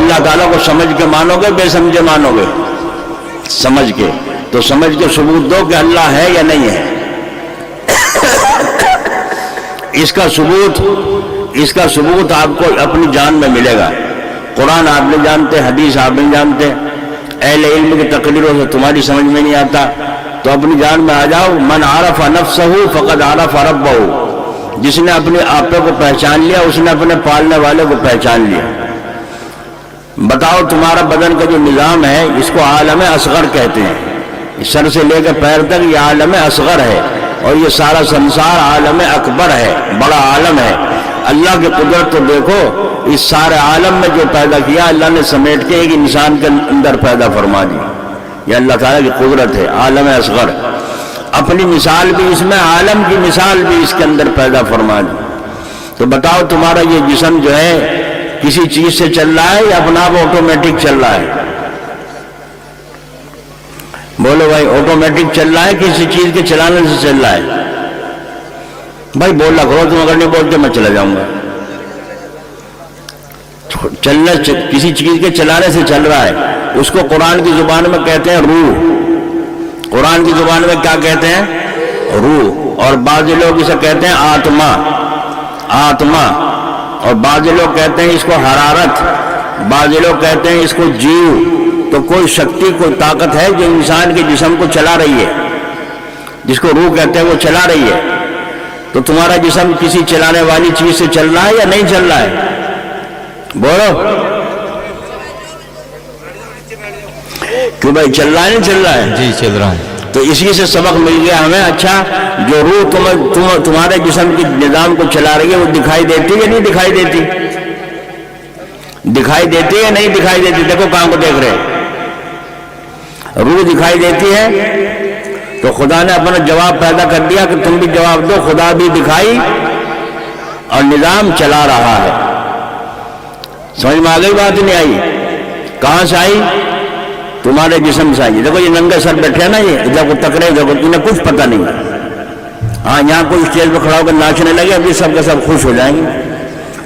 اللہ تعالیٰ کو سمجھ کے مانو گے بے سمجھے مانو گے؟ سمجھ کے، تو سمجھ کے ثبوت دو کہ اللہ ہے یا نہیں ہے۔ اس کا ثبوت آپ کو اپنی جان میں ملے گا۔ قرآن آپ نہیں جانتے، حدیث آپ نہیں جانتے، اہل علم کی تقریروں سے تمہاری سمجھ میں نہیں آتا، تو اپنی جان میں آ جاؤ۔ من عرف نفسہ فقد عرف ربہ، جس نے اپنے آپے کو پہچان لیا اس نے اپنے پالنے والے کو پہچان لیا۔ بتاؤ تمہارا بدن کا جو نظام ہے اس کو عالم اصغر کہتے ہیں، سر سے لے کے پیر تک یہ عالم اصغر ہے، اور یہ سارا سنسار عالم اکبر ہے، بڑا عالم ہے۔ اللہ کی قدرت تو دیکھو، اس سارے عالم میں جو پیدا کیا اللہ نے سمیٹ کے ایک انسان کے اندر پیدا فرما دی۔ یہ اللہ تعالیٰ کی قدرت ہے، عالم اصغر۔ اپنی مثال بھی اس میں، عالم کی مثال بھی اس کے اندر پیدا فرما دی۔ تو بتاؤ تمہارا یہ جسم جو ہے کسی چیز سے چل رہا ہے یا اپنا آپ آٹومیٹک چل رہا ہے؟ بولو بھائی، آٹومیٹک چل رہا ہے کسی چیز کے چلانے سے چل رہا ہے؟ بھائی بولا کرو، تم اگر نہیں بولتے میں چلا جاؤں گا۔ چلنا کسی چیز کے چلانے سے چل رہا ہے، اس کو قرآن کی زبان میں کہتے ہیں روح۔ قرآن کی زبان میں کیا کہتے ہیں؟ روح۔ اور بعض لوگ اسے کہتے ہیں آتما، آتما۔ اور بعض لوگ کہتے ہیں اس کو حرارت، بعض لوگ کہتے ہیں اس کو جیو۔ تو کوئی شکتی، کوئی طاقت ہے جو انسان کے جسم کو چلا رہی ہے، جس کو روح کہتے ہیں، وہ چلا رہی ہے۔ تو تمہارا جسم کسی چلانے والی چیز سے چل رہا ہے یا نہیں چل رہا ہے؟ بولو کیوں بھائی، چل رہا ہے نہیں چل رہا ہے؟ جی چل رہا ہوں۔ تو اسی سے سبق مل گیا ہمیں۔ اچھا، جو روح تمہارے جسم کے نظام کو چلا رہی ہے وہ دکھائی دیتی ہے یا نہیں دکھائی دیتی؟ دکھائی دیتی ہے یا نہیں دکھائی دیتی؟ دیکھو کہاں کو دیکھ رہے ہیں، روح دکھائی دیتی ہے۔ تو خدا نے اپنا جواب پیدا کر دیا کہ تم بھی جواب دو، خدا بھی دکھائی اور نظام چلا رہا ہے۔ سمجھ میں آ گئی بات نہیں آئی؟ کہاں سے آئی؟ تمہارے جسم سے آئی۔ دیکھو یہ ننگے سر بیٹھے ہیں نا، یہ ادھر کو تکڑے، ادھر کو، انہیں کچھ پتہ نہیں۔ ہاں یہاں کوئی اسٹیج پہ کھڑا ہو کر ناچنے لگے ابھی سب کے سب خوش ہو جائیں گے،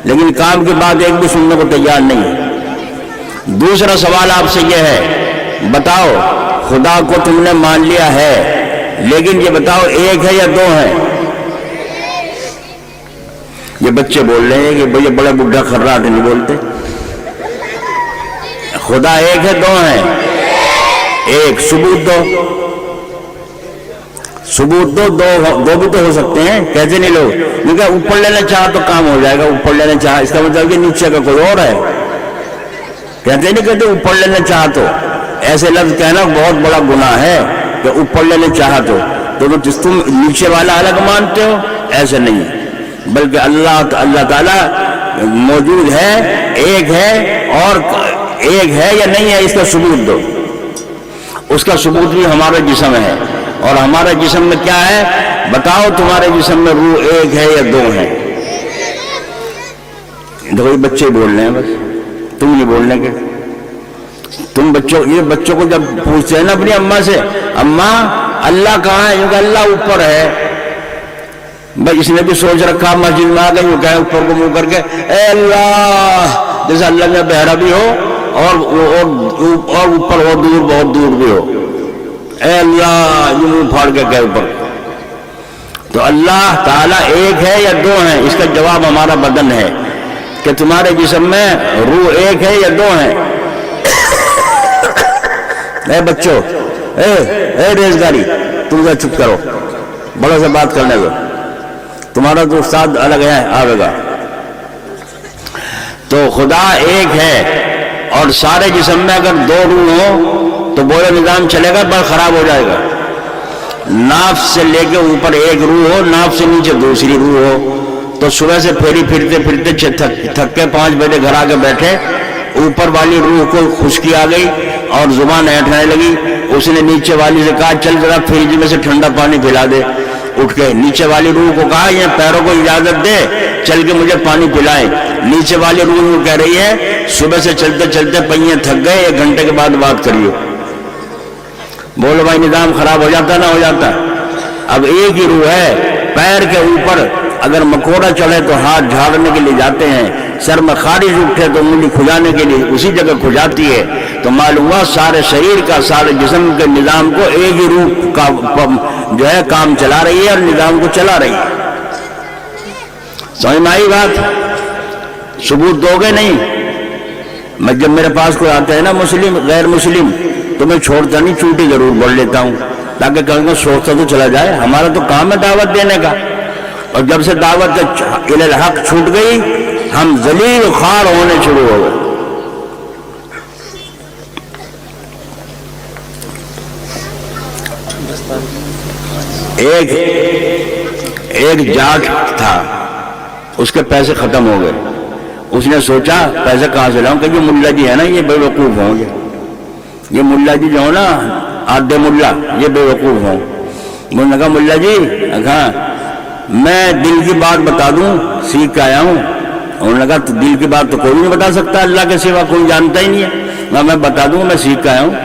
لیکن کام کی بات ایک بھی سننے کو تیار نہیں ہے۔ دوسرا سوال آپ سے یہ ہے، بتاؤ خدا کو تم نے مان لیا ہے، لیکن یہ بتاؤ ایک ہے یا دو ہے؟ یہ بچے بول رہے ہیں کہ یہ بڑا بڈھا کھرا نہیں بولتے۔ خدا ایک ہے دو ہے؟ ایک۔ ثبوت دو، ثبوت دو۔ دو بھی تو ہو سکتے ہیں، کہتے نہیں لوگ، کیونکہ اوپر لینا چاہا تو کام ہو جائے گا، اوپر لینا چاہا اس کا مطلب کہ نیچے کا کوئی اور ہے۔ کہتے نہیں کہتے اوپر لینا چاہا تو، ایسے لفظ کہنا بہت بڑا گناہ ہے کہ اوپر لینا چاہا تو تم نیچے والا الگ مانتے ہو، ایسے نہیں، بلکہ اللہ تعالیٰ موجود ہے، ایک ہے، اور ایک ہے یا نہیں ہے اس کا ثبوت دو۔ اس کا ثبوت بھی ہمارے جسم ہے، اور ہمارے جسم میں کیا ہے بتاؤ؟ تمہارے جسم میں روح ایک ہے یا دو ہے؟ دیکھو یہ بچے بول رہے ہیں، بس تم نہیں بولنے کے۔ تم بچوں کو جب پوچھتے ہیں نا اپنی اماں سے، اماں اللہ کہاں ہے؟ کہا اللہ اوپر ہے۔ بھائی اس نے بھی سوچ رکھا مسجد میں آ گئی، وہ کہے اوپر کو منہ کر کے اے اللہ، جیسے اللہ میں بہرا بھی ہو اور اوپر اور دور، بہت دور بھی ہو، اے اللہ یہ منہ پھاڑ کے کہے اوپر۔ تو اللہ تعالیٰ ایک ہے یا دو ہیں؟ اس کا جواب ہمارا بدن ہے کہ تمہارے جسم میں روح ایک ہے یا دو ہیں؟ اے بچوں، اے ریزگاری، تم سے چپ کرو، بڑوں سے بات کرنے دو، تمہارا تو استاد الگ ہے، آئے گا۔ تو خدا ایک ہے، اور سارے جسم میں اگر دو روح ہو تو بولے نظام چلے گا پر خراب ہو جائے گا۔ ناف سے لے کے اوپر ایک روح ہو، ناف سے نیچے دوسری روح ہو، تو صبح سے پھیری پھرتے پھرتے تھک کے 5 بجے گھر آ کے بیٹھے، اوپر والی روح کو خشکی آ گئی اور زبان ایٹھنے لگی، اس نے نیچے والی سے کہا چل ذرا فریج میں سے ٹھنڈا پانی پلا دے، اٹھ کے نیچے والی روح کو کہا یہ پیروں کو اجازت دے چل کے مجھے پانی پلائے۔ نیچے والی روح کو کہہ رہی ہے صبح سے چلتے چلتے پہیے تھک گئے، 1 گھنٹے کے بعد بات کریو۔ بولو بھائی نظام خراب ہو جاتا نہ ہو جاتا؟ اب ایک ہی روح ہے، پیر کے اوپر اگر مکوڑا چڑھے تو ہاتھ جھاڑنے کے لیے جاتے ہیں، سر میں خارج اٹھے تو انگلی کھجانے کے لیے اسی جگہ کھجاتی ہے، تو معلوم ہوا سارے شریر کا، سارے جسم کے نظام کو ایک ہی روح کا جو ہے کام چلا رہی ہے اور نظام کو چلا رہی ہے۔ سمجھ میں آئی بات؟ ثبوت دو گے نہیں؟ میں جب میرے پاس کوئی آتا ہے نا مسلم غیر مسلم تو میں چھوڑتا نہیں، چوٹی ضرور بول لیتا ہوں تاکہ کہیں گے سوچتا تو چلا جائے، ہمارا تو کام ہے دعوت دینے کا۔ اور جب سے دعوت الی الحق چھوٹ گئی ہم ذلیل خوار ہونے شروع ہو گئے۔ ایک جاٹ تھا، اس کے پیسے ختم ہو گئے، اس نے سوچا پیسے کہاں سے لاؤں، کہ یہ ملا جی ہے نا یہ بے وقوف ہوں گے، یہ ملا جی جو ہو نا آدھے ملا یہ بے وقوف ہوں۔ انہوں نے کہا ملا جی کہاں میں دل کی بات بتا دوں، سیکھ کے آیا ہوں۔ انہوں نے کہا دل کی بات تو کوئی نہیں بتا سکتا، اللہ کے سوا کوئی جانتا ہی نہیں ہے، میں بتا دوں میں سیکھ کے آیا ہوں۔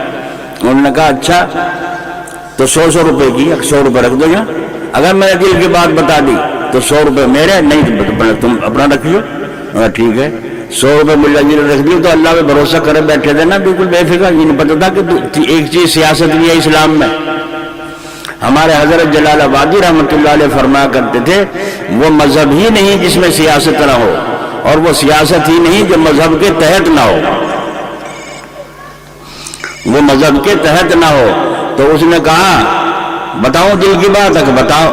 انہوں نے کہا اچھا تو 100 روپے کی 100 روپے رکھ دو یہاں، اگر میں نے دل کی بات بتا دی تو 100 روپے میرے، نہیں تو تم اپنا رکھ لو۔ ٹھیک ہے، 100 روپے ملا جی نے رکھ دی، تو اللہ پہ بھروسہ کرے بیٹھے تھے نا بالکل بے فکر، یہ نہیں پتا تھا کہ ایک چیز سیاست بھی ہے اسلام میں۔ ہمارے حضرت جلال آبادی رحمۃ اللہ علیہ فرمایا کرتے تھے وہ مذہب ہی نہیں جس میں سیاست نہ ہو، اور وہ سیاست ہی نہیں جو مذہب کے تحت نہ ہو، وہ مذہب کے تحت نہ ہو۔ تو اس نے کہا بتاؤں دل کی بات ہے کہ بتاؤ۔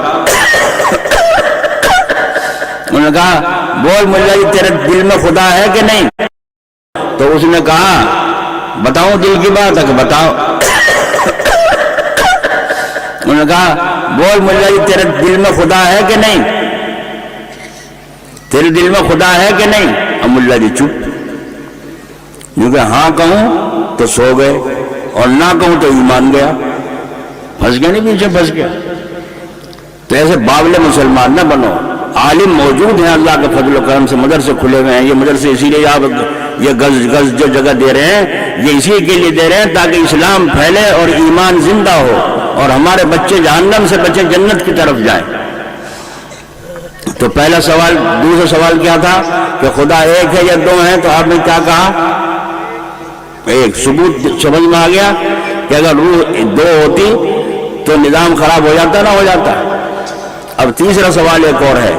انہوں نے کہا بول ملا جی تیرے دل میں خدا ہے کہ نہیں؟ تو اس نے کہا بتاؤں دل کی بات ہے کہ بتاؤ۔ انہوں نے کہا بول ملا جی تیرے دل میں خدا ہے کہ نہیں؟ تیرے دل میں خدا ہے کہ نہیں؟ اب ملا جی چپ، کیونکہ ہاں کہوں تو سو گئے اور نہ کہوں تو ایمان گیا، پھنس گیا، نہیں پیچھے پھنس گیا۔ تو ایسے باولے مسلمان نہ بنو، عالم موجود ہیں اللہ کے فضل و کرم سے، مدرسے کھلے ہوئے ہیں، یہ مدرسے اسی لیے آپ یہ گز جو جگہ دے رہے ہیں یہ اسی کے لیے دے رہے ہیں تاکہ اسلام پھیلے اور ایمان زندہ ہو اور ہمارے بچے جہنم سے بچے جنت کی طرف جائیں۔ تو پہلا سوال، دوسرا سوال کیا تھا کہ خدا ایک ہے یا دو ہیں؟ تو آپ نے کیا کہا؟ ایک۔ ثبوت سمجھ میں آ گیا کہ اگر روح دو ہوتی تو نظام خراب ہو جاتا نہ ہو جاتا۔ اب تیسرا سوال ایک اور ہے،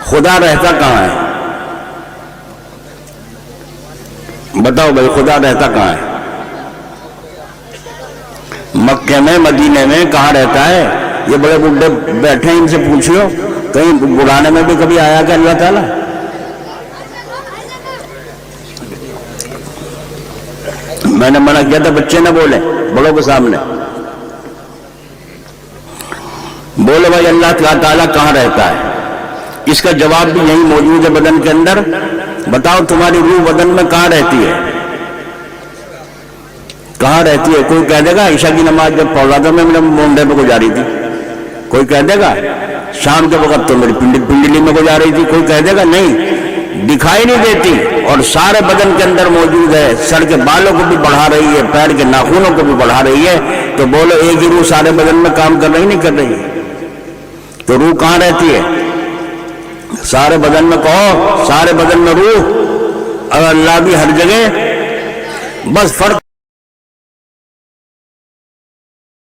خدا رہتا کہاں ہے؟ بتاؤ بھائی خدا رہتا کہاں ہے؟ مکے میں، مدینے میں، کہاں رہتا ہے؟ یہ بڑے بڈھے بیٹھے ہیں، ان سے پوچھو کہیں بڑھانے میں بھی کبھی آیا کہ اللہ تعالیٰ؟ میں نے منع کیا تھا بچے نہ بولے بڑوں کے سامنے، بولو بھائی اللہ تعالیٰ کہاں رہتا ہے؟ اس کا جواب بھی یہی موجود ہے بدن کے اندر۔ بتاؤ تمہاری روح بدن میں کہاں رہتی ہے؟ کہاں رہتی ہے؟ کوئی کہہ دے گا عشاء کی نماز جب پڑھ رہا تھا میں میرے مونڈے پہ گزاری تھی، کوئی کہہ دے گا شام کے وقت تو میری پنڈلی میں گزاری تھی، کوئی کہہ دے گا نہیں، دکھائی نہیں دیتی اور سارے بدن کے اندر موجود ہے، سر کے بالوں کو بھی بڑھا رہی ہے، پیر کے ناخنوں کو بھی بڑھا رہی ہے۔ تو بولو ایک ہی روح سارے بدن میں کام کر رہی نہیں کر رہی؟ تو روح کہاں رہتی ہے؟ سارے بدن میں، کہو سارے بدن میں روح، اور اللہ بھی ہر جگہ، بس فرق